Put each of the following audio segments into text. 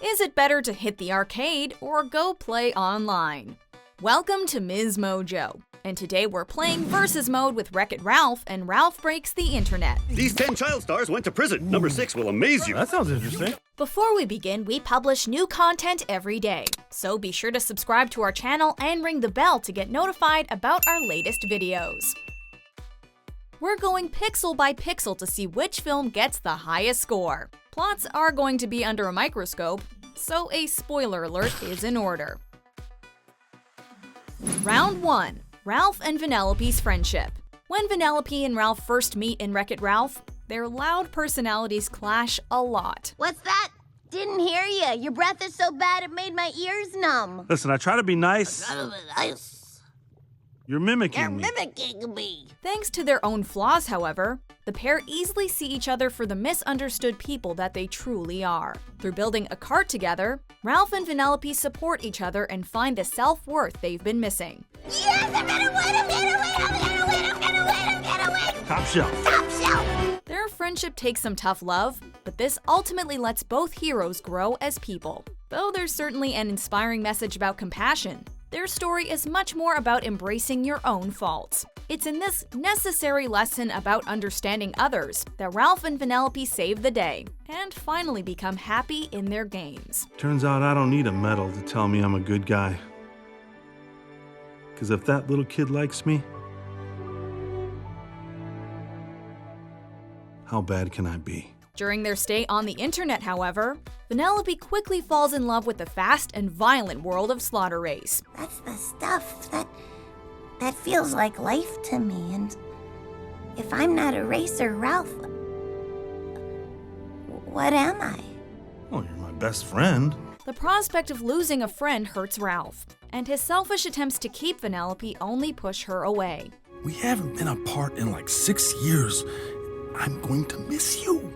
Is it better to hit the arcade or go play online? Welcome to MsMojo, and today we're playing versus mode with Wreck-It Ralph, and Ralph breaks the internet. These 10 child stars went to prison. Number 6 will amaze you. That sounds interesting. Before we begin, we publish new content every day, so be sure to subscribe to our channel and ring the bell to get notified about our latest videos. We're going pixel by pixel to see which film gets the highest score. Plots are going to be under a microscope, so a spoiler alert is in order. Round 1. Ralph and Vanellope's friendship. When Vanellope and Ralph first meet in Wreck-It Ralph, their loud personalities clash a lot. What's that? Didn't hear you. Your breath is so bad it made my ears numb. Listen, I try to be nice. You're mimicking me. Mimicking me. Thanks to their own flaws, however, the pair easily see each other for the misunderstood people that they truly are. Through building a cart together, Ralph and Vanellope support each other and find the self-worth they've been missing. Yes, I'm gonna win, I'm gonna win, I'm gonna win, I'm gonna win, I'm gonna win! Top shelf. Top shelf! Their friendship takes some tough love, but this ultimately lets both heroes grow as people. Though there's certainly an inspiring message about compassion, their story is much more about embracing your own faults. It's in this necessary lesson about understanding others that Ralph and Vanellope save the day and finally become happy in their games. Turns out I don't need a medal to tell me I'm a good guy. Because if that little kid likes me, how bad can I be? During their stay on the internet, however, Vanellope quickly falls in love with the fast and violent world of Slaughter Race. That's the stuff that feels like life to me, and if I'm not a racer, Ralph, what am I? Oh, you're my best friend. The prospect of losing a friend hurts Ralph, and his selfish attempts to keep Vanellope only push her away. We haven't been apart in like 6 years. I'm going to miss you.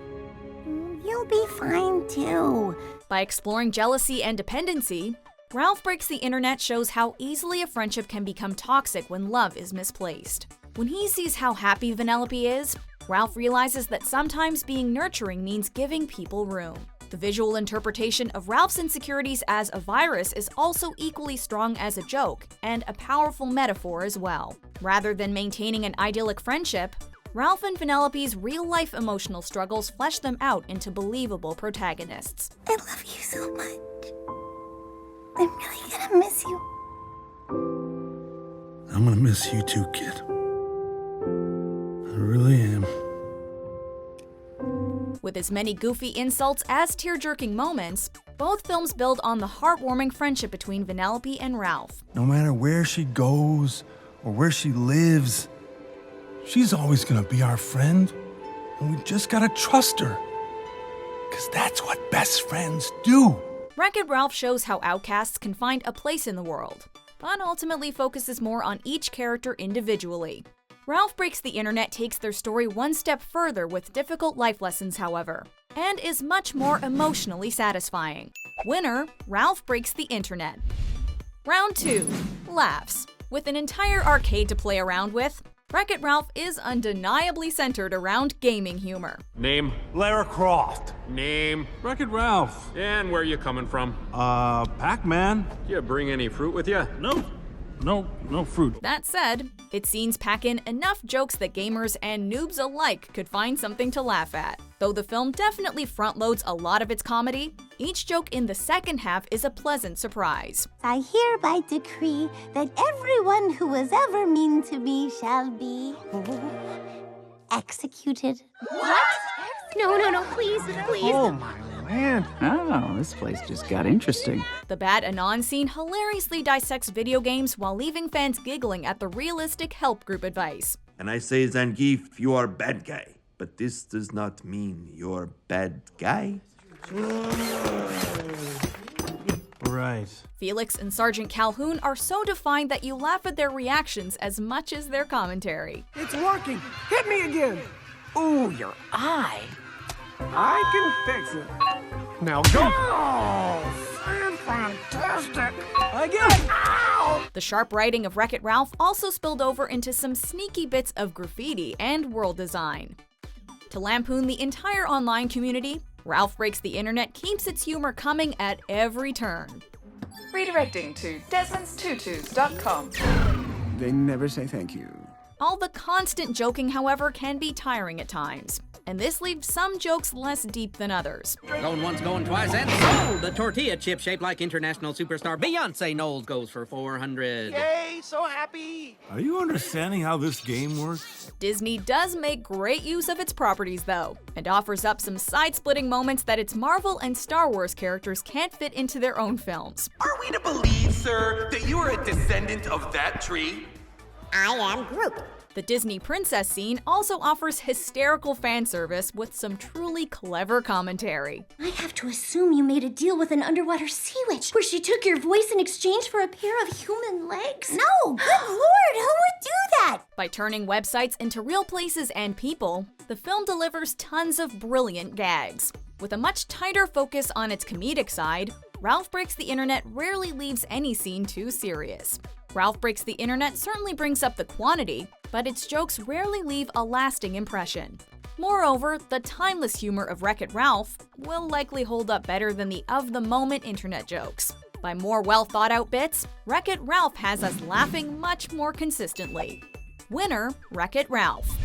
You'll be fine too. By exploring jealousy and dependency, Ralph Breaks the Internet shows how easily a friendship can become toxic when love is misplaced. When he sees how happy Vanellope is, Ralph realizes that sometimes being nurturing means giving people room. The visual interpretation of Ralph's insecurities as a virus is also equally strong as a joke, and a powerful metaphor as well. Rather than maintaining an idyllic friendship, Ralph and Vanellope's real-life emotional struggles flesh them out into believable protagonists. I love you so much. I'm really gonna miss you. I'm gonna miss you too, kid. I really am. With as many goofy insults as tear-jerking moments, both films build on the heartwarming friendship between Vanellope and Ralph. No matter where she goes or where she lives, she's always gonna be our friend, and we just gotta trust her. Because that's what best friends do. Wreck-It Ralph shows how outcasts can find a place in the world, but ultimately focuses more on each character individually. Ralph Breaks the Internet takes their story one step further with difficult life lessons, however, and is much more emotionally satisfying. Winner, Ralph Breaks the Internet. Round 2. Laughs. With an entire arcade to play around with, Wreck-It Ralph is undeniably centered around gaming humor. Name? Lara Croft. Name? Wreck-It Ralph. And where you coming from? Pac-Man. You bring any fruit with you? No fruit. That said, its scenes pack in enough jokes that gamers and noobs alike could find something to laugh at. Though the film definitely front-loads a lot of its comedy, each joke in the second half is a pleasant surprise. I hereby decree that everyone who was ever mean to me shall be executed. What? No, please. Oh my land. Oh, this place just got interesting. The Bad Anon scene hilariously dissects video games while leaving fans giggling at the realistic help group advice. And I say, Zangief, you are bad guy. But this does not mean you're bad guy. Right. Felix and Sergeant Calhoun are so defined that you laugh at their reactions as much as their commentary. It's working! Hit me again! Ooh, your eye. I can fix it. Now go! Oh, fantastic! Again! Ow! The sharp writing of Wreck-It Ralph also spilled over into some sneaky bits of graffiti and world design. To lampoon the entire online community, Ralph Breaks the Internet keeps its humor coming at every turn. Redirecting to DesmondsTutus.com. They never say thank you. All the constant joking, however, can be tiring at times, and this leaves some jokes less deep than others. Going once, going twice, and sold! The tortilla chip shaped like international superstar Beyonce Knowles goes for $400. Yay, so happy! Are you understanding how this game works? Disney does make great use of its properties, though, and offers up some side-splitting moments that its Marvel and Star Wars characters can't fit into their own films. Are we to believe, sir, that you are a descendant of that tree? I am Groot. The Disney princess scene also offers hysterical fan service with some truly clever commentary. I have to assume you made a deal with an underwater sea witch where she took your voice in exchange for a pair of human legs? No, good lord, who would do that? By turning websites into real places and people, the film delivers tons of brilliant gags. With a much tighter focus on its comedic side, Ralph Breaks the Internet rarely leaves any scene too serious. Ralph Breaks the Internet certainly brings up the quantity, but its jokes rarely leave a lasting impression. Moreover, the timeless humor of Wreck-It Ralph will likely hold up better than the of-the-moment internet jokes. By more well-thought-out bits, Wreck-It Ralph has us laughing much more consistently. Winner, Wreck-It Ralph.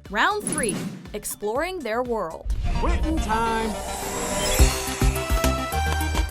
Round 3, Exploring Their World. Quitting time!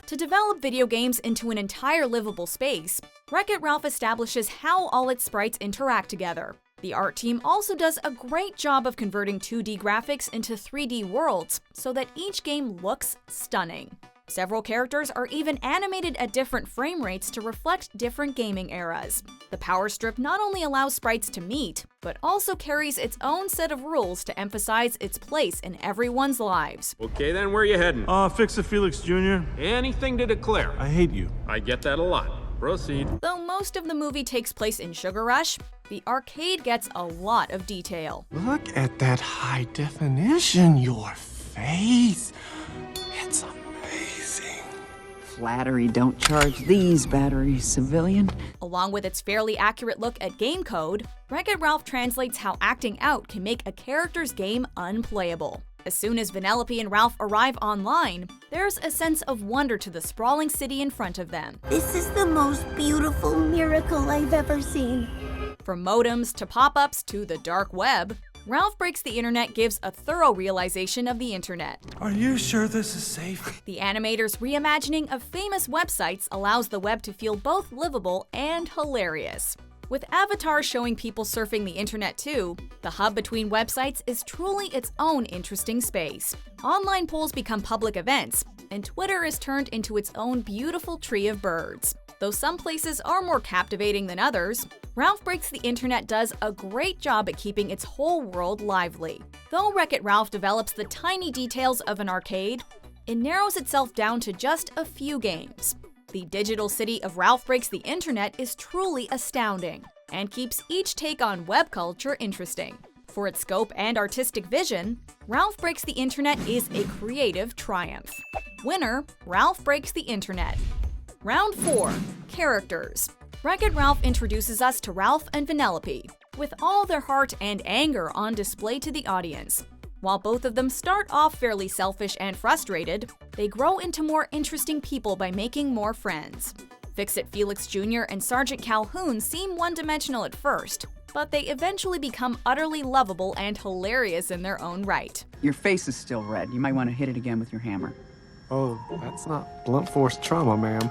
To develop video games into an entire livable space, Wreck-It Ralph establishes how all its sprites interact together. The art team also does a great job of converting 2D graphics into 3D worlds so that each game looks stunning. Several characters are even animated at different frame rates to reflect different gaming eras. The power strip not only allows sprites to meet, but also carries its own set of rules to emphasize its place in everyone's lives. Okay then, where you heading? Fix it, Felix Jr. Anything to declare? I hate you. I get that a lot. Proceed. Though most of the movie takes place in Sugar Rush, the arcade gets a lot of detail. Look at that high definition, your face. It's amazing. Flattery don't charge these batteries, civilian. Along with its fairly accurate look at game code, Wreck-It Ralph translates how acting out can make a character's game unplayable. As soon as Vanellope and Ralph arrive online, there's a sense of wonder to the sprawling city in front of them. This is the most beautiful miracle I've ever seen. From modems to pop-ups to the dark web, Ralph Breaks the Internet gives a thorough realization of the internet. Are you sure this is safe? The animator's reimagining of famous websites allows the web to feel both livable and hilarious. With avatars showing people surfing the internet too, the hub between websites is truly its own interesting space. Online polls become public events, and Twitter is turned into its own beautiful tree of birds. Though some places are more captivating than others, Ralph Breaks the Internet does a great job at keeping its whole world lively. Though Wreck-It Ralph develops the tiny details of an arcade, it narrows itself down to just a few games. The digital city of Ralph Breaks the Internet is truly astounding, and keeps each take on web culture interesting. For its scope and artistic vision, Ralph Breaks the Internet is a creative triumph. Winner, Ralph Breaks the Internet. Round 4, Characters. Wreck-It Ralph introduces us to Ralph and Vanellope, with all their heart and anger on display to the audience. While both of them start off fairly selfish and frustrated, they grow into more interesting people by making more friends. Fix-It Felix Jr. and Sergeant Calhoun seem one-dimensional at first, but they eventually become utterly lovable and hilarious in their own right. Your face is still red. You might want to hit it again with your hammer. Oh, that's not blunt force trauma, ma'am.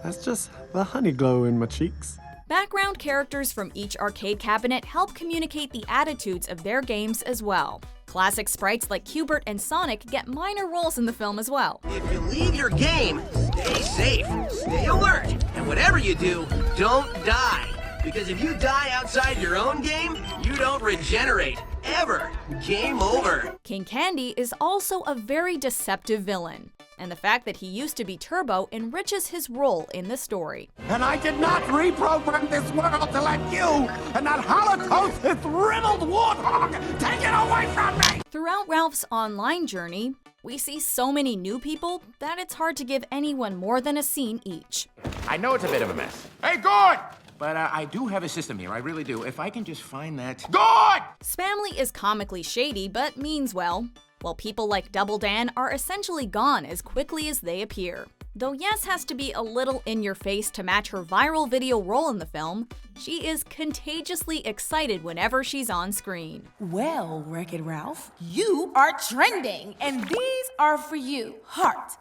That's just the honey glow in my cheeks. Background characters from each arcade cabinet help communicate the attitudes of their games as well. Classic sprites like Q*bert and Sonic get minor roles in the film as well. If you leave your game, stay safe, stay alert, and whatever you do, don't die. Because if you die outside your own game, you don't regenerate, ever. Game over. King Candy is also a very deceptive villain, and the fact that he used to be Turbo enriches his role in the story. And I did not reprogram this world to let you and that Holocaust riddled warthog take it away from me! Throughout Ralph's online journey, we see so many new people that it's hard to give anyone more than a scene each. I know it's a bit of a mess. Hey, good! But I do have a system here, I really do. If I can just find that... Good! Spamly is comically shady, but means well. while people like Double Dan are essentially gone as quickly as they appear. Though Yes has to be a little in-your-face to match her viral video role in the film, she is contagiously excited whenever she's on screen. Well, Wreck-It Ralph, you are trending, and these are for you. Heart.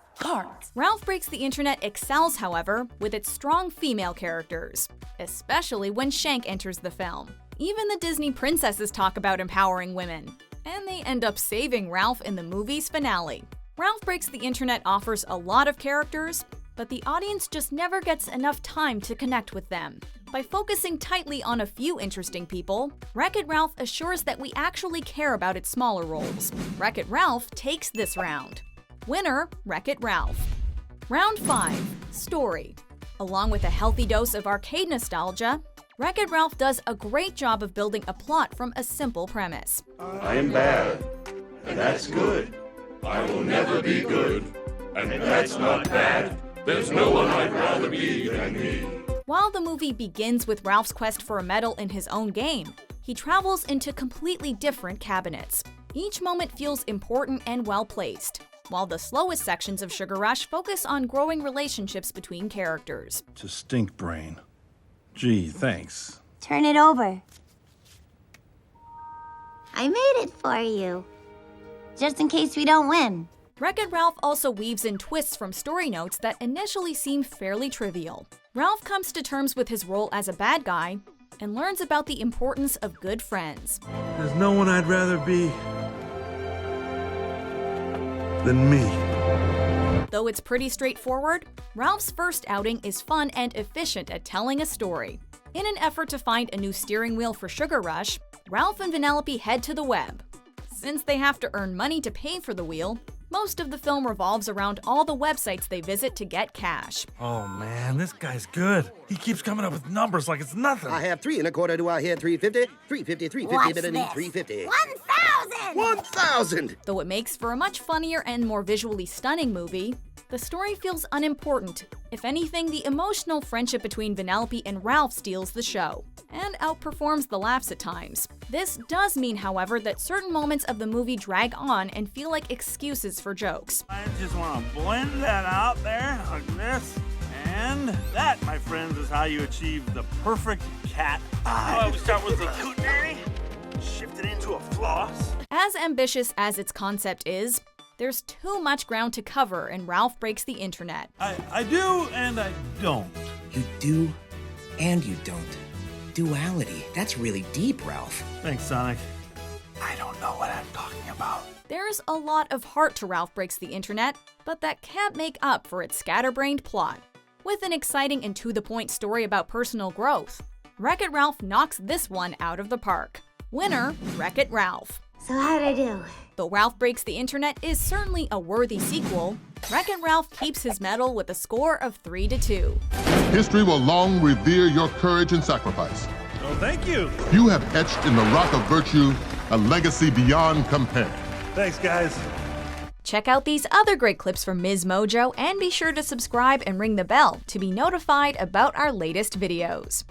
Ralph Breaks the Internet excels, however, with its strong female characters, especially when Shank enters the film. Even the Disney princesses talk about empowering women, and they end up saving Ralph in the movie's finale. Ralph Breaks the Internet offers a lot of characters, but the audience just never gets enough time to connect with them. By focusing tightly on a few interesting people, Wreck-It Ralph assures that we actually care about its smaller roles. Wreck-It Ralph takes this round. Winner, Wreck-It Ralph. Round 5, Story. Along with a healthy dose of arcade nostalgia, Wreck-It Ralph does a great job of building a plot from a simple premise. I am bad, and that's good. I will never be good, and that's not bad. There's no one I'd rather be than me. While the movie begins with Ralph's quest for a medal in his own game, he travels into completely different cabinets. Each moment feels important and well-placed, while the slowest sections of Sugar Rush focus on growing relationships between characters. To stink brain. Gee, thanks. Turn it over. I made it for you. Just in case we don't win. Wreck-It Ralph also weaves in twists from story notes that initially seem fairly trivial. Ralph comes to terms with his role as a bad guy and learns about the importance of good friends. There's no one I'd rather be than me. Though it's pretty straightforward, Ralph's first outing is fun and efficient at telling a story. In an effort to find a new steering wheel for Sugar Rush, Ralph and Vanellope head to the web. Since they have to earn money to pay for the wheel, most of the film revolves around all the websites they visit to get cash. Oh man, this guy's good. He keeps coming up with numbers like it's nothing. I have 3 1/4. Do I hear 350? 350, 350, but I need 350. 1,000! 1,000! Though it makes for a much funnier and more visually stunning movie, the story feels unimportant. If anything, the emotional friendship between Vanellope and Ralph steals the show, and outperforms the laughs at times. This does mean, however, that certain moments of the movie drag on and feel like excuses for jokes. I just want to blend that out there, like this. And that, my friends, is how you achieve the perfect cat eye. We start with the hootenanny, shift it into a floss. As ambitious as its concept is, there's too much ground to cover in Ralph Breaks the Internet. I do and I don't. You do and you don't. Duality. That's really deep, Ralph. Thanks, Sonic. I don't know what I'm talking about. There's a lot of heart to Ralph Breaks the Internet, but that can't make up for its scatterbrained plot. With an exciting and to-the-point story about personal growth, Wreck-It Ralph knocks this one out of the park. Winner, Wreck-It Ralph. So how'd I do? Though Ralph Breaks the Internet is certainly a worthy sequel, Wreck-It Ralph keeps his medal with a score of 3-2. History will long revere your courage and sacrifice. Oh, thank you. You have etched in the rock of virtue a legacy beyond compare. Thanks, guys. Check out these other great clips from MsMojo and be sure to subscribe and ring the bell to be notified about our latest videos.